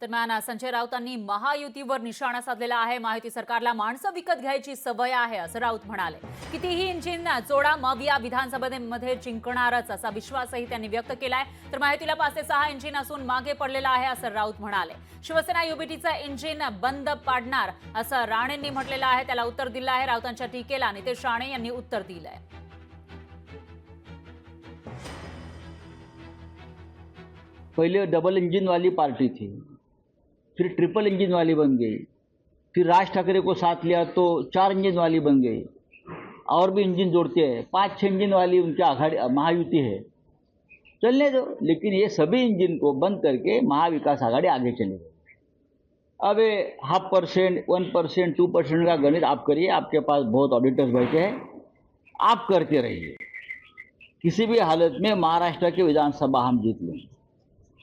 दरम्यान संजय राऊतांनी महायुतीवर निशाणा साधलेला आहे। महायुती सरकारला माणसं विकत घ्यायची सवय आहे असं राऊत म्हणाले। कितीही इंजिन जोडा मग या विधानसभेमध्ये जिंकणारच असा विश्वासही त्यांनी व्यक्त केलाय। तर महायुतीला 5 ते 6 इंजिन असून मागे पडलेला आहे असं राऊत म्हणाले। शिवसेना युबीटीचा इंजिन बंद पाडणार असं राणेंनी म्हटलेलं आहे। त्याला उत्तर दिलं आहे। राऊतांच्या टीकेला नितेश राणे यांनी उत्तर दिलंय। पहले डबल इंजन वाली पार्टी थी, फिर ट्रिपल इंजन वाली बन गई, फिर राज ठाकरे को साथ लिया तो 4 इंजन वाली बन गई, और भी इंजन जोड़ते हैं 5-6 इंजन वाली उनकी आघाड़ी महायुति है। चलने दो, लेकिन ये सभी इंजन को बंद करके महाविकास आघाड़ी आगे चलेगी। अब 0.5%, 1%, 2% का गणित आप करिए, आपके पास बहुत ऑडिटर्स बैठे हैं, आप करते रहिए। किसी भी हालत में महाराष्ट्र की विधानसभा हम जीत लेंगे।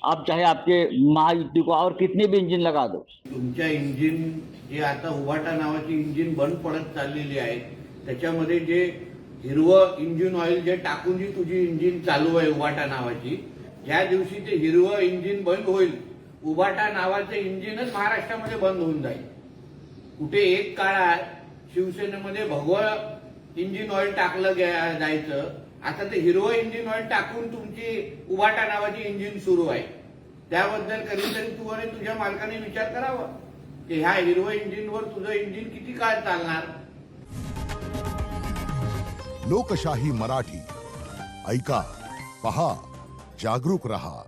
आप चाहे आपके महायुति को और कितने भी इंजिन लगा दो। तुमच्या इंजिन जे आता उभाटा नावाची इंजिन बंद पडत चाललेली आहे, त्याच्यामध्ये जे हिरवं इंजिन ऑइल जे टाकून जी तुझी इंजिन चालू आहे उभाटा नावाची, ज्या दिवशी ते हिरवं इंजिन बंद होईल, उभाटा नावाचं इंजिनच महाराष्ट्रामध्ये बंद होऊन जाईल। कुठे एक काळात शिवसेनेमध्ये भगवं इंजिन ऑइल टाकलं जायचं, आता ते हिरवं इंजिन ऑइल टाकून तुमची उभाटा नावाची इंजिन सुरू आहे। त्याबद्दल कधीतरी तू आणि तुझ्या मालकाने विचार करावा की ह्या हिरवं इंजिनवर तुझं इंजिन किती काळ चालणार। लोकशाही मराठी ऐका, पहा, जागरूक रहा।